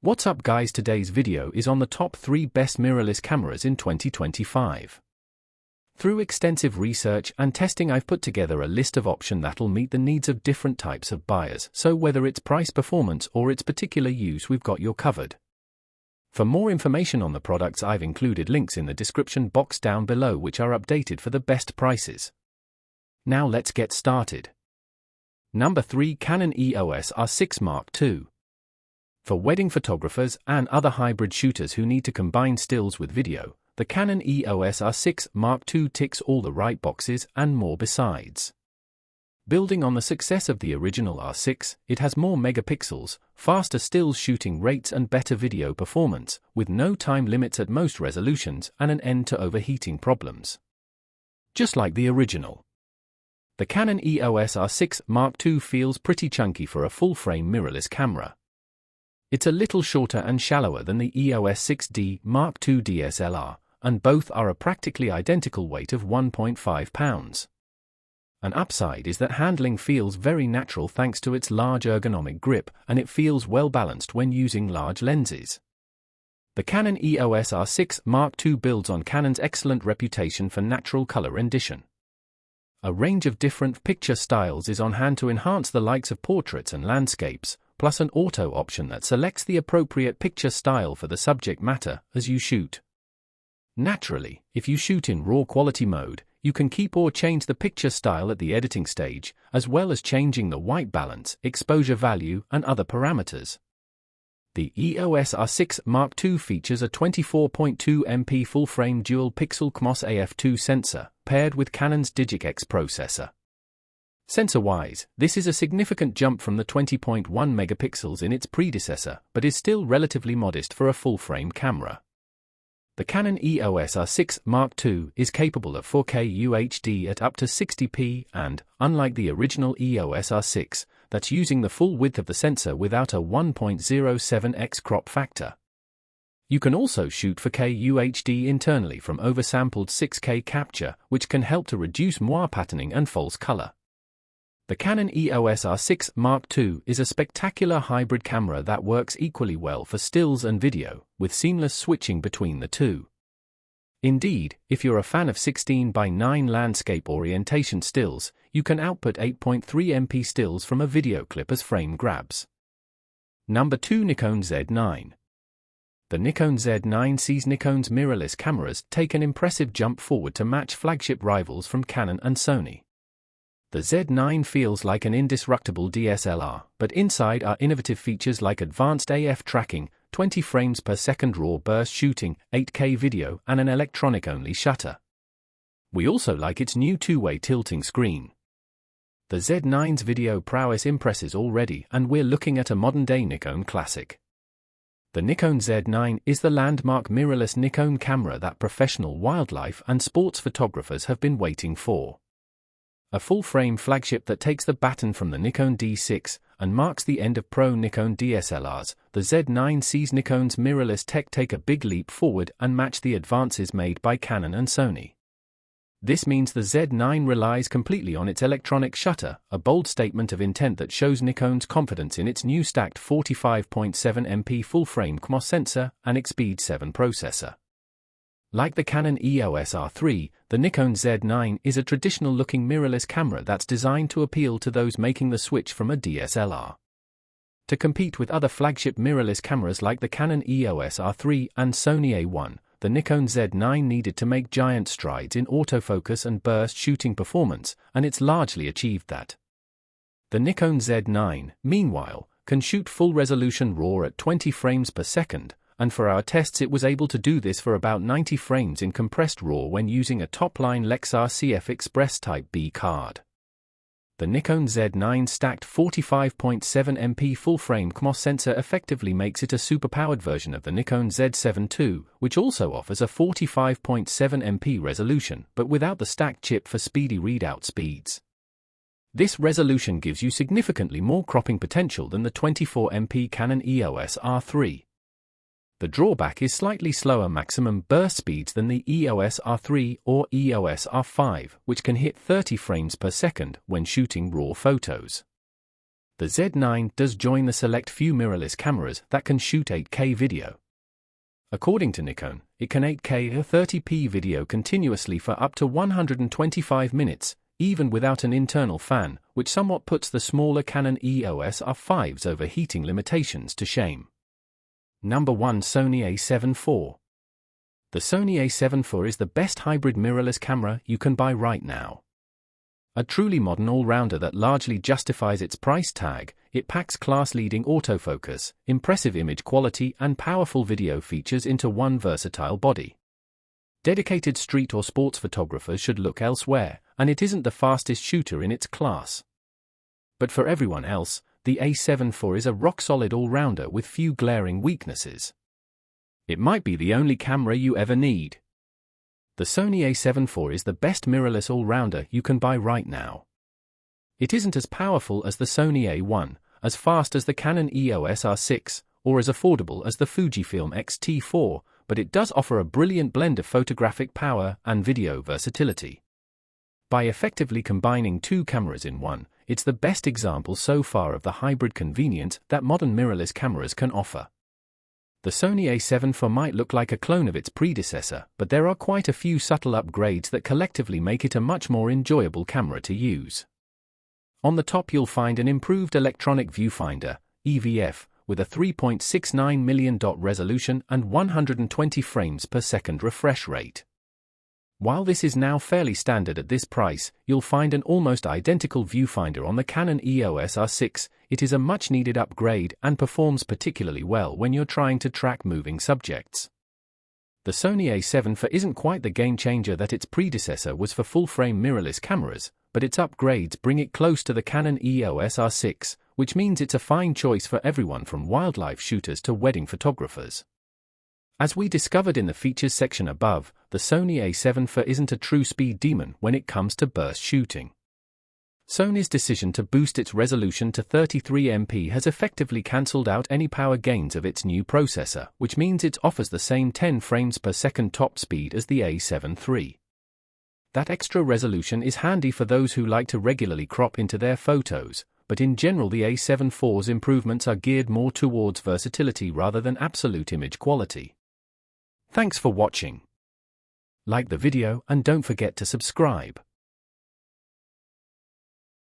What's up guys, today's video is on the top 3 best mirrorless cameras in 2025. Through extensive research and testing, I've put together a list of options that'll meet the needs of different types of buyers, so whether it's price, performance or its particular use, we've got you covered. For more information on the products, I've included links in the description box down below which are updated for the best prices. Now let's get started. Number 3. Canon EOS R6 Mark II. For wedding photographers and other hybrid shooters who need to combine stills with video, the Canon EOS R6 Mark II ticks all the right boxes and more besides. Building on the success of the original R6, it has more megapixels, faster stills shooting rates and better video performance, with no time limits at most resolutions and an end to overheating problems. Just like the original. The Canon EOS R6 Mark II feels pretty chunky for a full-frame mirrorless camera. It's a little shorter and shallower than the EOS 6D Mark II DSLR, and both are a practically identical weight of 1.5 pounds. An upside is that handling feels very natural thanks to its large ergonomic grip, and it feels well balanced when using large lenses. The Canon EOS R6 Mark II builds on Canon's excellent reputation for natural color rendition. A range of different picture styles is on hand to enhance the likes of portraits and landscapes, plus an auto option that selects the appropriate picture style for the subject matter as you shoot. Naturally, if you shoot in raw quality mode, you can keep or change the picture style at the editing stage, as well as changing the white balance, exposure value, and other parameters. The EOS R6 Mark II features a 24.2 MP full-frame dual-pixel CMOS AF2 sensor, paired with Canon's Digic-X processor. Sensor-wise, this is a significant jump from the 20.1 megapixels in its predecessor, but is still relatively modest for a full-frame camera. The Canon EOS R6 Mark II is capable of 4K UHD at up to 60p and, unlike the original EOS R6, that's using the full width of the sensor without a 1.07x crop factor. You can also shoot 4K UHD internally from oversampled 6K capture, which can help to reduce moire patterning and false color. The Canon EOS R6 Mark II is a spectacular hybrid camera that works equally well for stills and video, with seamless switching between the two. Indeed, if you're a fan of 16:9 landscape orientation stills, you can output 8.3 MP stills from a video clip as frame grabs. Number 2. Nikon Z9. The Nikon Z9 sees Nikon's mirrorless cameras take an impressive jump forward to match flagship rivals from Canon and Sony. The Z9 feels like an indestructible DSLR, but inside are innovative features like advanced AF tracking, 20 frames per second raw burst shooting, 8K video, and an electronic-only shutter. We also like its new two-way tilting screen. The Z9's video prowess impresses already, and we're looking at a modern-day Nikon classic. The Nikon Z9 is the landmark mirrorless Nikon camera that professional wildlife and sports photographers have been waiting for. A full-frame flagship that takes the baton from the Nikon D6 and marks the end of pro Nikon DSLRs, the Z9 sees Nikon's mirrorless tech take a big leap forward and match the advances made by Canon and Sony. This means the Z9 relies completely on its electronic shutter, a bold statement of intent that shows Nikon's confidence in its new stacked 45.7 MP full-frame CMOS sensor and Speed 7 processor. Like the Canon EOS R3, the Nikon Z9 is a traditional-looking mirrorless camera that's designed to appeal to those making the switch from a DSLR. To compete with other flagship mirrorless cameras like the Canon EOS R3 and Sony A1, the Nikon Z9 needed to make giant strides in autofocus and burst shooting performance, and it's largely achieved that. The Nikon Z9, meanwhile, can shoot full-resolution RAW at 20 frames per second, and for our tests it was able to do this for about 90 frames in compressed RAW when using a top-line Lexar CF Express Type B card. The Nikon Z9 stacked 45.7 MP full-frame CMOS sensor effectively makes it a superpowered version of the Nikon Z7 II, which also offers a 45.7 MP resolution, but without the stacked chip for speedy readout speeds. This resolution gives you significantly more cropping potential than the 24 MP Canon EOS R3. The drawback is slightly slower maximum burst speeds than the EOS R3 or EOS R5, which can hit 30 frames per second when shooting raw photos. The Z9 does join the select few mirrorless cameras that can shoot 8K video. According to Nikon, it can 8K or 30p video continuously for up to 125 minutes, even without an internal fan, which somewhat puts the smaller Canon EOS R5's overheating limitations to shame. Number 1. Sony A7 IV. The Sony A7 IV is the best hybrid mirrorless camera you can buy right now. A truly modern all-rounder that largely justifies its price tag, it packs class-leading autofocus, impressive image quality and powerful video features into one versatile body. Dedicated street or sports photographers should look elsewhere, and it isn't the fastest shooter in its class. But for everyone else, the A7 IV is a rock-solid all-rounder with few glaring weaknesses. It might be the only camera you ever need. The Sony A7 IV is the best mirrorless all-rounder you can buy right now. It isn't as powerful as the Sony A1, as fast as the Canon EOS R6, or as affordable as the Fujifilm X-T4, but it does offer a brilliant blend of photographic power and video versatility. By effectively combining two cameras in one, it's the best example so far of the hybrid convenience that modern mirrorless cameras can offer. The Sony A7 IV might look like a clone of its predecessor, but there are quite a few subtle upgrades that collectively make it a much more enjoyable camera to use. On the top you'll find an improved electronic viewfinder, EVF, with a 3.69 million dot resolution and 120 frames per second refresh rate. While this is now fairly standard at this price, you'll find an almost identical viewfinder on the Canon EOS R6. It is a much-needed upgrade and performs particularly well when you're trying to track moving subjects. The Sony A7 IV isn't quite the game-changer that its predecessor was for full-frame mirrorless cameras, but its upgrades bring it close to the Canon EOS R6, which means it's a fine choice for everyone from wildlife shooters to wedding photographers. As we discovered in the features section above, the Sony A7 IV isn't a true speed demon when it comes to burst shooting. Sony's decision to boost its resolution to 33 MP has effectively cancelled out any power gains of its new processor, which means it offers the same 10 frames per second top speed as the A7 III. That extra resolution is handy for those who like to regularly crop into their photos, but in general the A7 IV's improvements are geared more towards versatility rather than absolute image quality. Thanks for watching. Like the video and don't forget to subscribe.